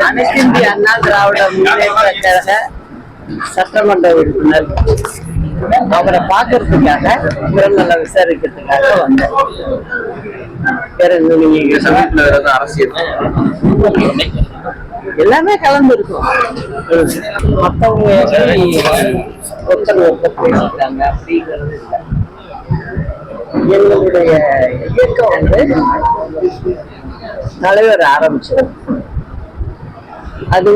அனைத்து இந்திய அண்ணா திராவிட முன்னேற்ற கழக சட்டமன்ற உறுப்பினர் அவரை பார்க்கறதுக்காக உடல்நல விசாரிக்கிறதுக்காக வந்தேன். எல்லாமே கலந்து இருக்கும். மற்றவங்க ஒருத்தர் பேசிட்டாங்க அப்படிங்கிறது இல்லை. எங்களுடைய இயக்கம் தலைவர் ஆரம்பிச்சது. அது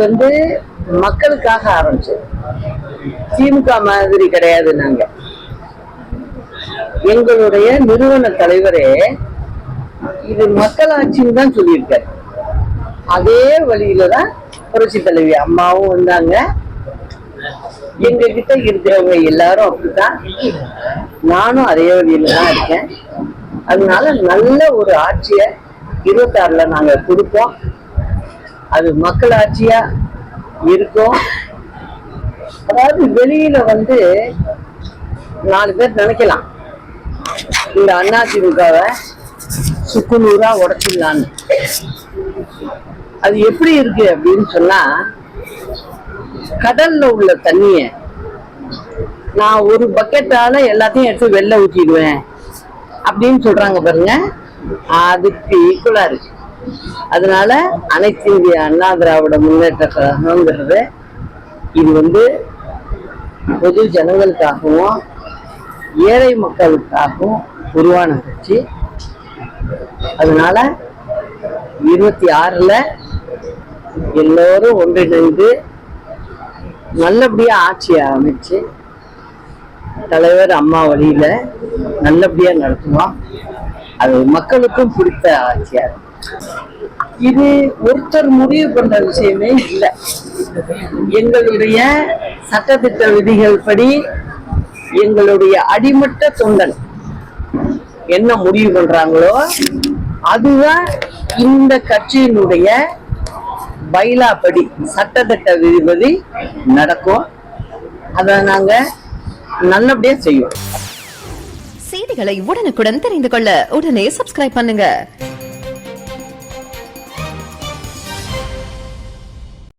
மக்களுக்காக ஆரம்பிச்சது. திமுக மாதிரி கிடையாது. நாங்க எங்களுடைய நிறுவன தலைவரே இது மக்களாட்சின்னு தான் சொல்லியிருக்காரு. அதே வழியில தான் புரட்சி தலைவி அம்மாவும் வந்தாங்க. எங்க கிட்ட இருக்கிறவங்க எல்லாரும் அப்படித்தான். நானும் அதே வழியில தான் இருக்கேன். அதனால நல்ல ஒரு ஆட்சியை 26ல நாங்க கொடுப்போம். அது மக்கள் ஆட்சியா இருக்கும். அதாவது வெளியில 4 பேர் நினைக்கலாம் இந்த அதிமுகவை சுக்குநூறா உடைச்சிடலான்னு. அது எப்படி இருக்கு அப்படின்னு சொன்னா, கடல்ல உள்ள தண்ணிய நான் ஒரு பக்கெட்டால எல்லாத்தையும் எடுத்து வெளில ஊற்றிடுவேன் அப்படின்னு சொல்றாங்க பாருங்க. அதுக்கு ஈக்குவலா இருக்கு. அதனால அனைத்து இந்திய அண்ணா திராவிட முன்னேற்ற கழகங்கிறது இது பொது ஜனங்களுக்காகவும் ஏழை மக்களுக்காகவும் உருவான கட்சி. அதனால 26ல எல்லோரும் ஒன்றிணைந்து நல்லபடியா ஆட்சியை அமைச்சு தலைவர் அம்மா வழியில நல்லபடியா நடத்துவோம். அது மக்களுக்கும் பிடித்த ஆட்சியா இருக்கும். இது ஒருத்தர் முடிவு பண்ற விஷயமே இல்லை. எங்களுடைய சட்டத்திட்ட விதிகள் படி எங்களுடைய அடிமட்ட தொண்டன் என்ன முடிவு பண்றாங்களோ அதுதான் இந்த கட்சியினுடைய பைலா படி சட்டத்திட்ட விதிபடி நடக்கும். அதை நாங்க நல்லபடியா செய்வோம். செய்திகளை உடனுக்குடன் தெரிந்து கொள்ள உடனே சப்ஸ்கிரைப் பண்ணுங்க.